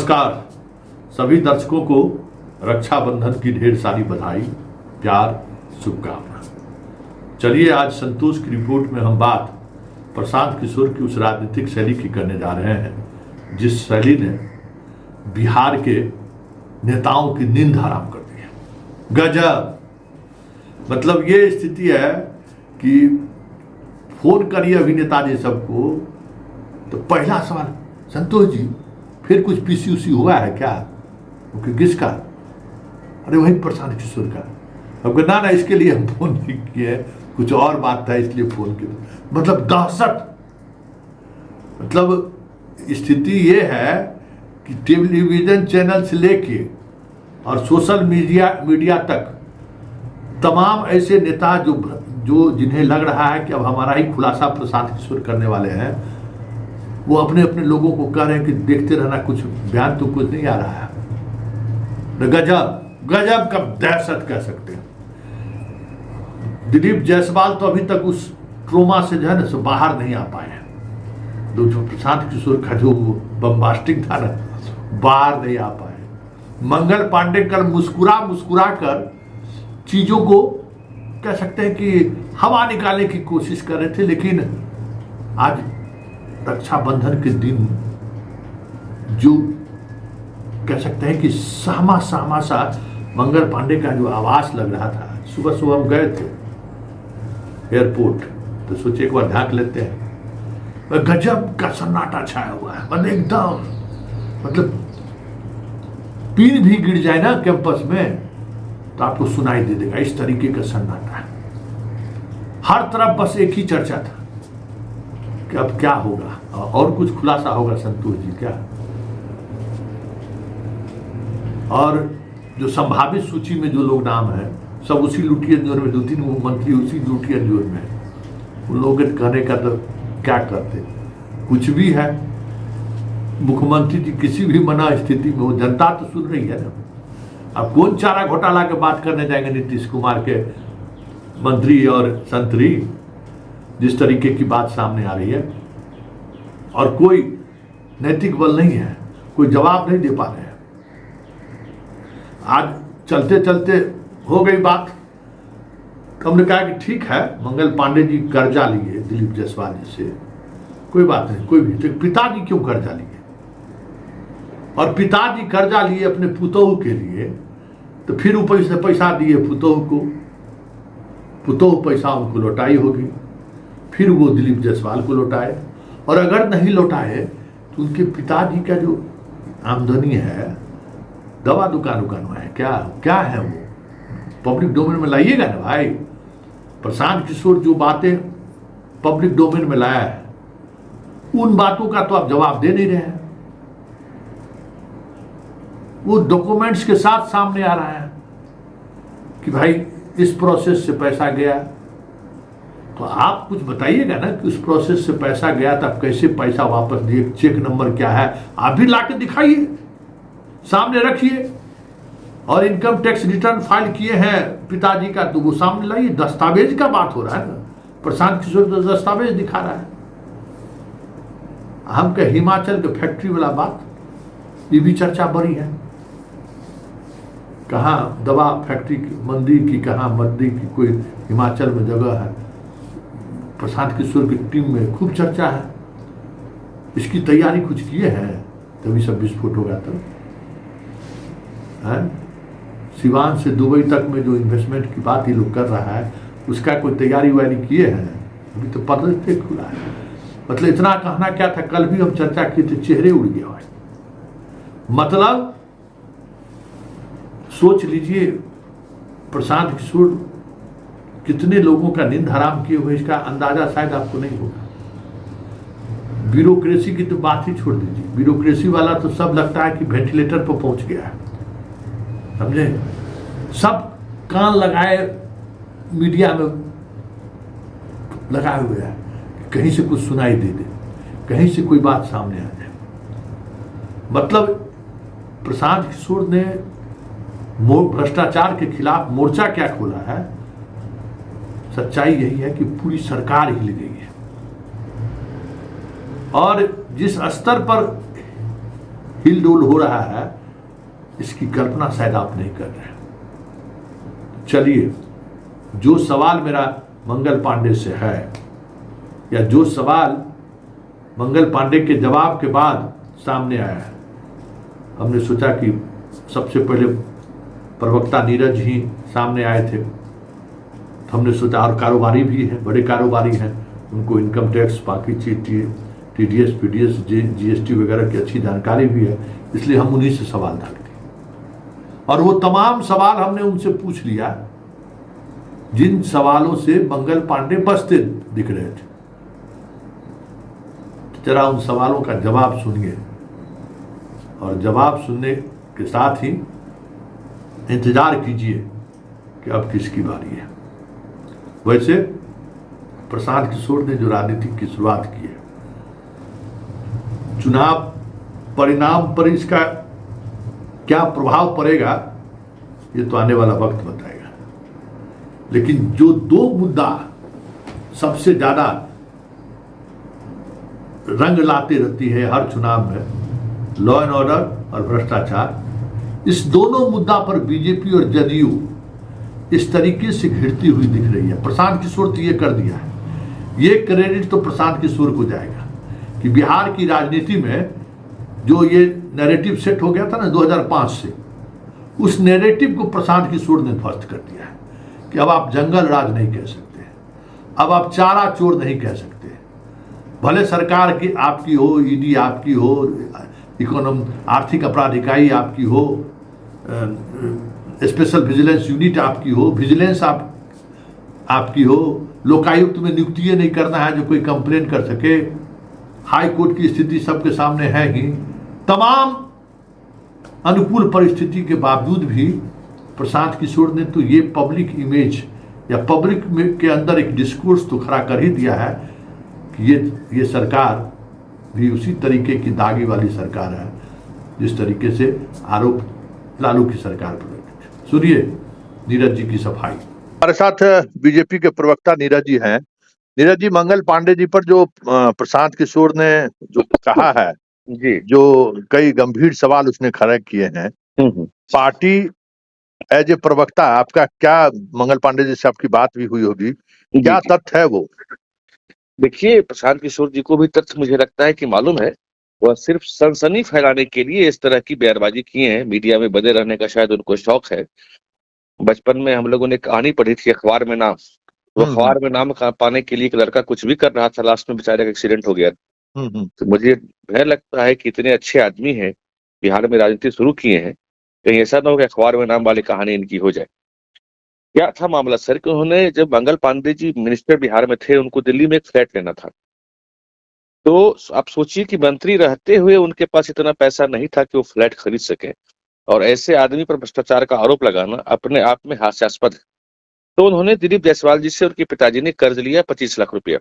नमस्कार सभी दर्शकों को रक्षाबंधन की ढेर सारी बधाई, प्यार, शुभकामना। चलिए आज संतोष की रिपोर्ट में हम बात प्रशांत किशोर की उस राजनीतिक शैली की करने जा रहे हैं जिस शैली ने बिहार के नेताओं की नींद हराम कर दी है। गजब, मतलब ये स्थिति है कि फोन करिए अभिनेता जी सबको तो पहला सवाल, संतोष जी फिर कुछ पीसी उसी हुआ है क्या? किसका? अरे वही प्रशांत किशोर का। अब ना इसके लिए हम फोन नहीं किए, कुछ और बात था इसलिए फोन किया। मतलब दहशत, मतलब स्थिति ये है कि टेलीविजन चैनल से लेके और सोशल मीडिया तक तमाम ऐसे नेता जो जिन्हें लग रहा है कि अब हमारा ही खुलासा प्रशांत किशोर करने वाले हैं, वो अपने अपने लोगों को कह रहे हैं कि देखते रहना, कुछ बयान तो कुछ नहीं आ रहा है। गजब गजब का दहशत कह सकते हैं। दिलीप जायसवाल तो अभी तक उस ट्रोमा से जो है ना बाहर नहीं आ पाए हैं। जो प्रशांत किशोर का जो बम्बास्टिंग था ना, बाहर नहीं आ पाए। मंगल पांडे कल मुस्कुरा कर चीजों को कह सकते हैं कि हवा निकालने की कोशिश कर रहे थे, लेकिन आज रक्षाबंधन के दिन जो कह सकते हैं कि सहमा सा मंगल पांडे का जो आवाज लग रहा था, सुबह हम गए थे एयरपोर्ट तो सोचे एक बार झांक लेते हैं। गजब का सन्नाटा छाया हुआ है, मतलब एकदम, मतलब पिन भी गिर जाए ना कैंपस में तो आपको सुनाई दे देगा, इस तरीके का सन्नाटा है। हर तरफ बस एक ही चर्चा था कि अब क्या होगा और कुछ खुलासा होगा संतोष जी क्या? और जो संभावित सूची में जो लोग नाम है सब उसी लुटियन जोर में, 2-3 मंत्री उसी लुटियन जोर में है। उन लोगों के कहने का तो क्या करते, कुछ भी है। मुख्यमंत्री जी किसी भी मना स्थिति में, वो जनता तो सुन रही है ना। अब कौन चारा घोटाला के बात करने जाएंगे नीतीश कुमार के मंत्री और संतरी, जिस तरीके की बात सामने आ रही है, और कोई नैतिक बल नहीं है, कोई जवाब नहीं दे पा रहे हैं। आज चलते चलते हो गई बात, तो हमने कहा कि ठीक है, मंगल पांडे जी कर्जा लिए दिलीप जायसवाल जी से, कोई बात नहीं, कोई भी, तो पिताजी क्यों कर्जा लिए? और पिताजी कर्जा लिए अपने पुतोहू के लिए, तो फिर ऊपर से पैसा दिए पुतोहू को, पुतोहू पैसा उनको लौटाई होगी, फिर वो दिलीप जायसवाल को लौटाए, और अगर नहीं लौटाए तो उनके पिताजी का जो आमदनी है, दवा दुकान है, क्या है वो पब्लिक डोमेन में लाइएगा ना भाई। प्रशांत किशोर जो बातें पब्लिक डोमेन में लाया है, उन बातों का तो आप जवाब दे नहीं रहे हैं। वो डॉक्यूमेंट्स के साथ सामने आ रहा है कि भाई इस प्रोसेस से पैसा गया, तो आप कुछ बताइएगा ना कि उस प्रोसेस से पैसा गया तो आप कैसे पैसा वापस दिए, चेक नंबर क्या है, आप भी लाके दिखाइए, सामने रखिए। और इनकम टैक्स रिटर्न फाइल किए हैं पिताजी का, तो वो सामने लाइए। दस्तावेज का बात हो रहा है ना, प्रशांत किशोर तो दस्तावेज दिखा रहा है। हम के हिमाचल के फैक्ट्री वाला बात, ये भी चर्चा बड़ी है। कहाँ दवा फैक्ट्री मंदी की, कहाँ मद्दी की, कोई हिमाचल में जगह है। प्रशांत किशोर की टीम में खूब चर्चा है, इसकी तैयारी कुछ किए हैं, तभी सब विस्फोट होगा। तो सिवान से दुबई तक में जो इन्वेस्टमेंट की बात ये लोग कर रहा है, उसका कोई तैयारी वारी किए हैं? अभी तो पर्दे खुला है। मतलब इतना कहना क्या था, कल भी हम चर्चा की थी, चेहरे उड़ गया है। मतलब सोच लीजिए प्रशांत किशोर कितने लोगों का नींद हराम किए हुए, इसका अंदाजा शायद आपको नहीं होगा। ब्यूरोक्रेसी की तो बात ही छोड़ दीजिए, ब्यूरोक्रेसी वाला तो सब लगता है कि वेंटिलेटर पर पहुंच गया है, समझे। सब कान लगाए मीडिया में लगाए हुए हैं, कहीं से कुछ सुनाई दे दे, कहीं से कोई बात सामने आ जाए। मतलब प्रशांत किशोर ने भ्रष्टाचार के खिलाफ मोर्चा क्या खोला है, सच्चाई यही है कि पूरी सरकार हिल गई है। और जिस स्तर पर हिलडोल हो रहा है, इसकी कल्पना शायद आप नहीं कर रहे। चलिए, जो सवाल मेरा मंगल पांडे से है, या जो सवाल मंगल पांडे के जवाब के बाद सामने आया है, हमने सोचा कि सबसे पहले प्रवक्ता नीरज ही सामने आए थे, तो हमने सोचा, और कारोबारी भी हैं, बड़े कारोबारी हैं, उनको इनकम टैक्स, बाकी चीज, TDS, PDS, GST वगैरह की अच्छी जानकारी भी है, इसलिए हम उन्हीं से सवाल डाल दिए। और वो तमाम सवाल हमने उनसे पूछ लिया जिन सवालों से मंगल पांडे बचते दिख रहे थे। जरा उन सवालों का जवाब सुनिए, और जवाब सुनने के साथ ही इंतजार कीजिए कि अब किसकी बारी है। वैसे प्रशांत किशोर ने जो राजनीति की शुरुआत की है, चुनाव परिणाम पर इसका क्या प्रभाव पड़ेगा ये तो आने वाला वक्त बताएगा। लेकिन जो दो मुद्दा सबसे ज्यादा रंग लाते रहती है हर चुनाव में, लॉ एंड ऑर्डर और भ्रष्टाचार, इस दोनों मुद्दा पर बीजेपी और जदयू इस तरीके से घिरती हुई दिख रही है। प्रशांत किशोर तो ये कर दिया है, ये क्रेडिट तो प्रशांत किशोर को जाएगा कि बिहार की राजनीति में जो ये नैरेटिव सेट हो गया था ना 2005 से, उस नैरेटिव को प्रशांत किशोर ने ध्वस्त कर दिया है कि अब आप जंगल राज नहीं कह सकते, अब आप चारा चोर नहीं कह सकते। भले सरकार की आपकी हो, ईडी आपकी हो, आर्थिक अपराध इकाई आपकी हो, स्पेशल विजिलेंस यूनिट आपकी हो, विजिलेंस आपकी हो, लोकायुक्त में नियुक्ति नहीं करना है जो कोई कंप्लेन कर सके, हाई कोर्ट की स्थिति सबके सामने है ही। तमाम अनुकूल परिस्थिति के बावजूद भी प्रशांत किशोर ने तो ये पब्लिक इमेज या पब्लिक के अंदर एक डिस्कोर्स तो खड़ा कर ही दिया है कि ये सरकार भी उसी तरीके की दागी वाली सरकार है जिस तरीके से आरोप लालू की सरकार पर लगे थे। सुनिए नीरज जी की सफाई। हमारे साथ बीजेपी के प्रवक्ता नीरज जी हैं। नीरज जी, मंगल पांडे जी पर जो प्रशांत किशोर ने जो कहा है जी, जो कई गंभीर सवाल उसने खड़े किए हैं, पार्टी एज ए प्रवक्ता आपका क्या, मंगल पांडे जी से आपकी बात भी हुई होगी, क्या तथ्य है वो? देखिए, प्रशांत किशोर जी को भी तथ्य मुझे लगता है कि मालूम है। वह सिर्फ सनसनी फैलाने के लिए इस तरह की बयानबाजी किए हैं। मीडिया में बने रहने का शायद उनको शौक है। बचपन में हम लोगों ने कहानी पढ़ी थी अखबार में नाम, तो अखबार में नाम पाने के लिए एक लड़का कुछ भी कर रहा था, लास्ट में बेचारे का एक्सीडेंट हो गया। तो मुझे भय लगता है कि इतने अच्छे आदमी हैं, बिहार में राजनीति शुरू किए हैं, कहीं ऐसा ना हो कि अखबार में नाम वाली कहानी इनकी हो जाए। क्या था मामला सर कि उन्होंने, जब मंगल पांडे जी मिनिस्टर बिहार में थे, उनको दिल्ली में एक फ्लैट लेना था। तो आप सोचिए कि मंत्री रहते हुए उनके पास इतना पैसा नहीं था कि वो फ्लैट खरीद सके, और ऐसे आदमी पर भ्रष्टाचार का आरोप लगाना अपने आप में हास्यास्पद है। तो उन्होंने दिलीप जायसवाल जी से, उनके पिताजी ने कर्ज लिया 25 लाख रुपया।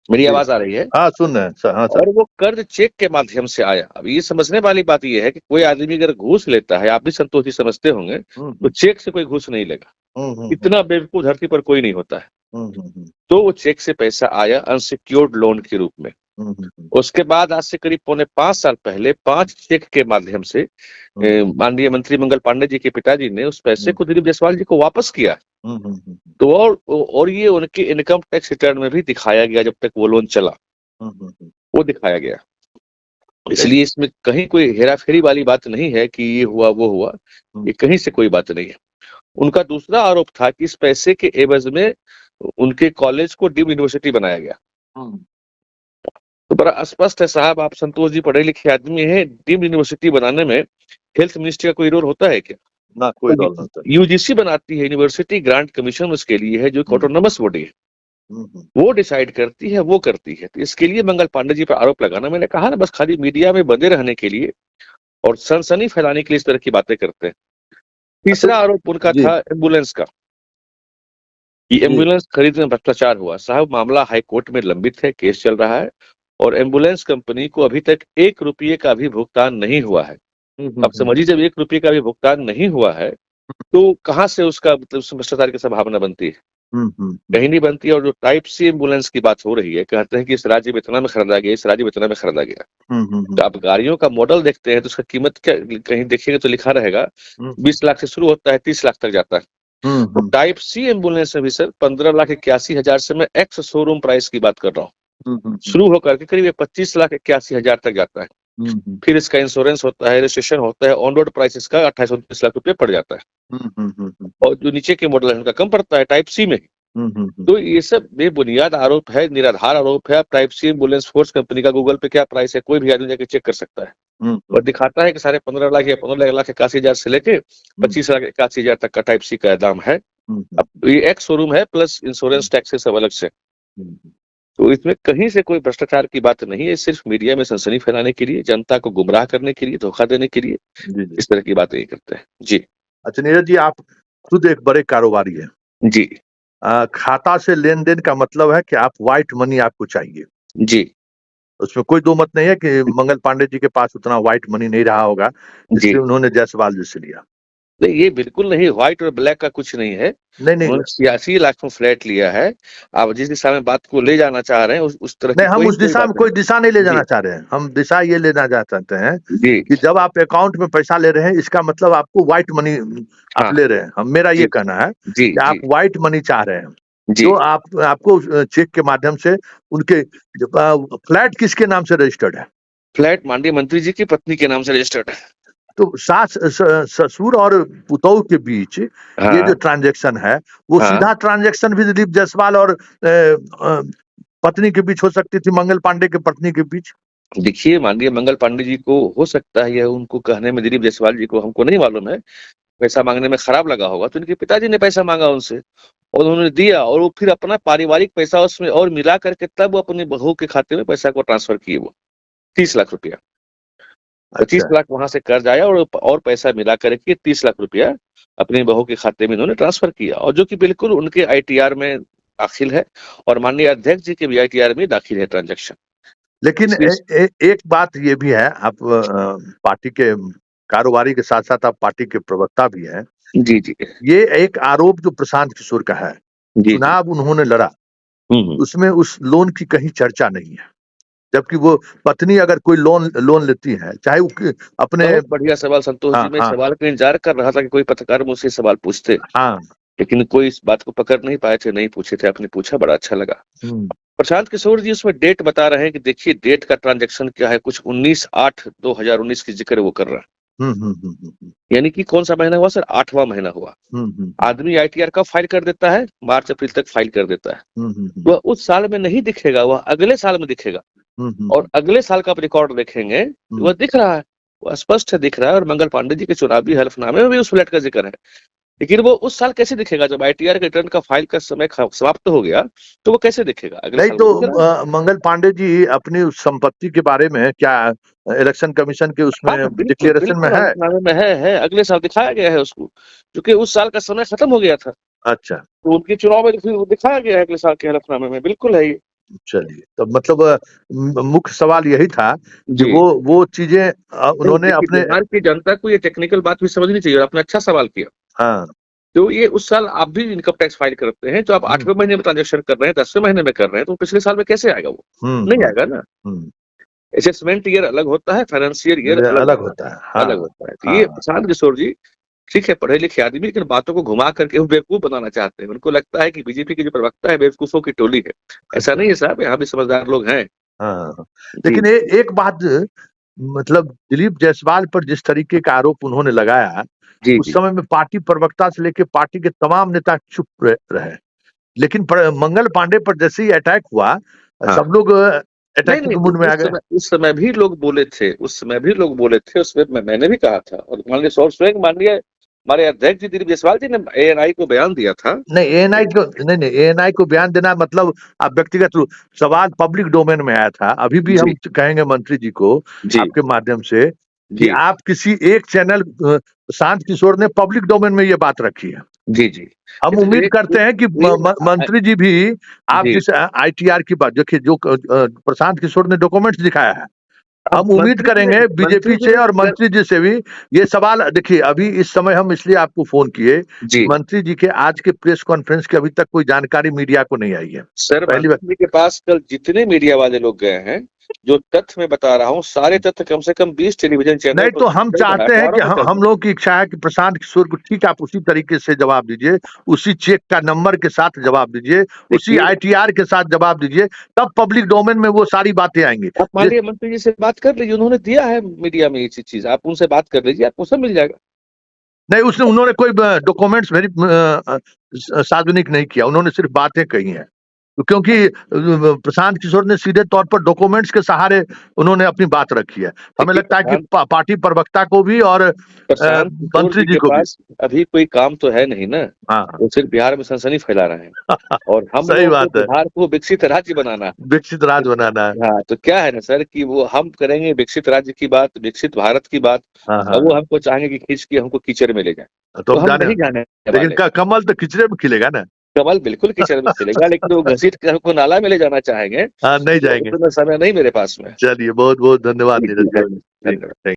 मेरी आवाज आ रही है? हाँ, सुन रहे हैं सर। हाँ सर। और वो कर्ज चेक के माध्यम से आया। अब ये समझने वाली बात ये है कि कोई आदमी अगर घूस लेता है, आप भी संतोष जी समझते होंगे, तो चेक से कोई घूस नहीं लेगा। इतना बेवकूफ धरती पर कोई नहीं होता है। तो वो चेक से पैसा आया अनसिक्योर्ड लोन के रूप में। उसके बाद आज से करीब 4.5 साल पहले 5 चेक के माध्यम से माननीय मंत्री मंगल पांडे जी के पिताजी ने उस पैसे को दिलीप जायसवाल जी को वापस किया। तो और ये उनके इनकम टैक्स रिटर्न में भी दिखाया गया, जब तक वो लोन चला वो दिखाया गया। इसलिए इसमें कहीं कोई हेराफेरी वाली बात नहीं है कि ये हुआ वो हुआ, ये कहीं से कोई बात नहीं है। उनका दूसरा आरोप था कि इस पैसे के एवज में उनके कॉलेज को डीम्ड यूनिवर्सिटी बनाया गया। तो बड़ा स्पष्ट है साहब, आप संतोष जी पढ़े लिखे आदमी हैं, डीम्ड यूनिवर्सिटी बनाने में हेल्थ मिनिस्ट्री का कोई रोल होता है क्या? ना, कोई रोल नहीं होता। यूजीसी बनाती है, यूनिवर्सिटी ग्रांट कमीशन उसके लिए है, जो ऑटोनोमस बॉडी है, वो डिसाइड करती है, वो करती है। तो इसके लिए मंगल पांडे जी पर आरोप लगाना, मैंने कहा ना, बस खाली मीडिया में बंधे रहने के लिए और सनसनी फैलाने के लिए इस तरह की बातें करते हैं। तीसरा आरोप उनका था एम्बुलेंस का, कि एम्बुलेंस खरीद में भ्रष्टाचार हुआ। साहब, मामला हाई कोर्ट में लंबित है, केस चल रहा है, और एम्बुलेंस कंपनी को अभी तक 1 रुपये का भी भुगतान नहीं हुआ है। अब समझिए, जब 1 रुपये का भी भुगतान नहीं हुआ है तो कहां से उसका मतलब भ्रष्टाचार की संभावना बनती है? कहीं नहीं बनती। और जो टाइप सी एम्बुलेंस की बात हो रही है, कहते हैं कि इस राज्य में इतना में खरीदा गया, इस राज्य में इतना में खरीदा गया। तो आप गाड़ियों का मॉडल देखते हैं तो उसका कीमत क्या, कहीं देखेंगे तो लिखा रहेगा 20 लाख से शुरू होता है, 30 लाख तक जाता है। तो टाइप सी एम्बुलेंस में भी सर 15,81,000 से मैं एक्स शोरूम प्राइस की बात कर रहा हूँ, शुरू होकर के करीब 25,81,000 तक जाता है। फिर इसका इंश्योरेंस होता है, रजिस्ट्रेशन होता है, ऑन रोड प्राइस इसका 28-29 लाख रुपए पड़ जाता है। और जो नीचे के मॉडल है उनका कम पड़ता है टाइप सी में। तो ये सब बेबुनियाद आरोप है, निराधार आरोप है। आप type C ambulance force company का गूगल पे क्या प्राइस है, कोई भी आदमी जाके चेक कर सकता है। और दिखाता है कि साढ़े 15 लाख या 15,81,000 से लेके 25,81,000 तक का टाइप सी का दाम है। अब ये एक्स शोरूम है प्लस इंश्योरेंस टैक्सेस सब अलग से। तो इसमें कहीं से कोई भ्रष्टाचार की बात नहीं है, सिर्फ मीडिया में सनसनी फैलाने के लिए, जनता को गुमराह करने के लिए, धोखा देने के लिए इस तरह की बातें ये करते हैं जी। अच्छा नीरज जी, आप खुद एक बड़े कारोबारी हैं जी। खाता से लेन देन का मतलब है कि आप व्हाइट मनी आपको चाहिए जी। उसमें कोई दो मत नहीं है कि मंगल पांडे जी के पास उतना व्हाइट मनी नहीं रहा होगा इसलिए उन्होंने जायसवाल जी से लिया। नहीं, ये बिल्कुल नहीं, व्हाइट और ब्लैक का कुछ नहीं है। नहीं उन्होंने 86 लाख में फ्लैट लिया है। आप जिस दिशा में बात को ले जाना चाह रहे हैं उस तरह नहीं, हम उस दिशा में कोई दिशा नहीं ले जाना चाह रहे हैं। हम दिशा ये लेना चाहते हैं कि जब आप अकाउंट में पैसा ले रहे हैं इसका मतलब आपको व्हाइट मनी आप ले रहे हैं। हम मेरा ये कहना है कि आप व्हाइट मनी चाह रहे हैं जो आपको चेक के माध्यम से उनके फ्लैट किसके नाम से रजिस्टर्ड है? फ्लैट माननीय मंत्री जी की पत्नी के नाम से रजिस्टर्ड है। तो सास ससुर और पुतौह के बीच ये जो ट्रांजैक्शन है वो सीधा ट्रांजैक्शन भी दिलीप जायसवाल और पत्नी के बीच हो सकती थी, मंगल पांडे के पत्नी के बीच। देखिए माननीय मंगल पांडे जी को हो सकता है, यह उनको कहने में दिलीप जायसवाल जी को हमको नहीं मालूम है, पैसा मांगने में खराब लगा होगा तो इनके पिताजी ने पैसा मांगा उनसे और उन्होंने दिया और वो फिर अपना पारिवारिक पैसा उसमें और मिला करके तब वो अपनी बहू के खाते में पैसा को ट्रांसफर किए। वो 30 लाख रुपया, 25 लाख वहां से कर्ज आया और पैसा मिला करके 30 लाख रुपया अपनी बहू के खाते में इन्होंने ट्रांसफर किया, और जो कि बिल्कुल उनके आईटीआर में दाखिल है और माननीय अध्यक्ष जी के भी आईटीआर में दाखिल है ट्रांजैक्शन। लेकिन एक बात ये भी है, आप पार्टी के कारोबारी के साथ साथ आप पार्टी के प्रवक्ता भी हैं। जी जी। ये एक आरोप जो प्रशांत किशोर का है, चुनाव उन्होंने लड़ा, उसमें उस लोन की कहीं चर्चा नहीं है, जबकि वो पत्नी अगर कोई लोन लेती है चाहे वो अपने। बढ़िया सवाल संतोष जी, मैं सवाल का इंतजार कर रहा था कि कोई पत्रकार मुझसे सवाल पूछते, लेकिन कोई इस बात को पकड़ नहीं पाए थे, नहीं पूछे थे, आपने पूछा, बड़ा अच्छा लगा। प्रशांत किशोर जी उसमें डेट बता रहे हैं कि देखिए डेट का ट्रांजैक्शन क्या है, कुछ 19/8/2019 की जिक्र वो कर रहा है। यानी कि कौन सा महीना हुआ सर? 8वां महीना हुआ। आदमी आईटीआर कब फाइल कर देता है? मार्च अप्रैल तक फाइल कर देता है। वह उस साल में नहीं दिखेगा, वह अगले साल में दिखेगा, और अगले साल का आप रिकॉर्ड देखेंगे वह दिख रहा है, वह स्पष्ट है, दिख रहा है। और मंगल पांडे जी के चुनावी हलफनामे में भी उस फ्लैट का जिक्र है, लेकिन वो उस साल कैसे दिखेगा जब आईटीआर के रिटर्न का फाइल का समय समाप्त हो गया, तो वो कैसे दिखेगा? अगले नहीं तो मंगल पांडे जी अपनी संपत्ति के बारे में क्या इलेक्शन कमीशन के उसमें डिक्लेरेशन में है, अगले साल दिखाया गया है उसको, क्योंकि उस साल का समय खत्म हो गया था। अच्छा, तो उनके चुनाव में फिर दिखाया गया है अगले साल के हलफनामे में, बिल्कुल है ये। चलिए, तो मतलब मुख्य सवाल यही था कि वो चीजें उन्होंने अपने बिहार की जनता को ये टेक्निकल बात भी समझनी चाहिए, और आपने अच्छा सवाल किया। हाँ, तो ये उस साल आप भी इनकम टैक्स फाइल करते हैं, तो आप 8वें महीने में ट्रांजेक्शन कर रहे हैं, 10वें महीने में कर रहे हैं, तो पिछले साल में कैसे आएगा? वो नहीं आएगा ना। असेसमेंट ईयर अलग होता है, फाइनेंशियल ईयर अलग होता है, अलग होता है। ये प्रशांत किशोर जी ठीक है, पढ़े लिखे आदमी, लेकिन बातों को घुमा करके वो बेवकूफ बनाना चाहते हैं। उनको लगता है कि बीजेपी के जो प्रवक्ता है बेवकूफों की टोली है। ऐसा नहीं है साहब, यहाँ भी समझदार लोग हैं। लेकिन एक बात, मतलब दिलीप जायसवाल पर जिस तरीके का आरोप उन्होंने लगाया, उस समय में पार्टी प्रवक्ता से लेकर पार्टी के तमाम नेता चुप रहे, लेकिन मंगल पांडे पर जैसे ही अटैक हुआ सब लोग अटैक के मूड में आ गए। उस समय भी लोग बोले थे, उसमें मैंने भी कहा था, और माननीय स्वयं माननीय हमारे अध्यक्ष जी दिलीप जायसवाल जी ने एएनआई को बयान दिया था। नहीं, एएनआई को बयान देना मतलब आप व्यक्तिगत सवाल पब्लिक डोमेन में आया था। अभी भी हम कहेंगे मंत्री जी को आपके माध्यम से कि आप किसी एक चैनल, प्रशांत किशोर ने पब्लिक डोमेन में ये बात रखी है। जी हम उम्मीद करते हैं कि मंत्री जी भी आप जिस आईटीआर की बात देखिए, जो प्रशांत किशोर ने डॉक्यूमेंट्स दिखाया है, हम उम्मीद करेंगे बीजेपी से और मंत्री जी से भी ये सवाल। देखिए अभी इस समय हम इसलिए आपको फोन किए, मंत्री जी के आज के प्रेस कॉन्फ्रेंस की अभी तक कोई जानकारी मीडिया को नहीं आई है। सर मंत्री के पास कल जितने मीडिया वाले लोग गए हैं, जो तथ्य मैं बता रहा हूँ, सारे तथ्य कम से कम 20 टेलीविजन चैनल। नहीं तो हम चाहते हैं कि हम लोगों की इच्छा है कि प्रशांत किशोर को ठीक आप उसी तरीके से जवाब दीजिए, उसी चेक का नंबर के साथ जवाब दीजिए, उसी ITR के साथ जवाब दीजिए, तब पब्लिक डोमेन में वो सारी बातें आएंगी। आप माननीय मंत्री जी से बात कर लीजिए, उन्होंने दिया है मीडिया में ये चीज, आप उनसे बात कर लीजिए, आपको सब मिल जाएगा। नहीं उन्होंने कोई डॉक्यूमेंट्स सार्वजनिक नहीं किया, उन्होंने सिर्फ बातें कही हैं, क्योंकि प्रशांत किशोर ने सीधे तौर पर डॉक्यूमेंट्स के सहारे उन्होंने अपनी बात रखी है। हमें लगता है कि पार्टी प्रवक्ता को भी और मंत्री जी को भी अभी कोई काम तो है नहीं ना। हाँ, वो सिर्फ बिहार में सनसनी फैला रहे हैं और हम सही बात है, बिहार को विकसित राज्य बनाना है, विकसित राज्य बनाना है। हाँ, तो क्या है ना सर कि वो हम करेंगे विकसित राज्य की बात, विकसित भारत की बात, वो हमको चाहेंगे कि खींच के हमको कीचड़ में ले जाए, तो हम नहीं जाने। लेकिन कमल तो कीचड़ में खिलेगा ना, कमल बिल्कुल कीचड़ में खिलेगा, लेकिन वो घसीट कर हमको नाला में ले जाना चाहेंगे, नहीं जाएंगे, समय नहीं मेरे पास में। चलिए बहुत बहुत धन्यवाद नीरज।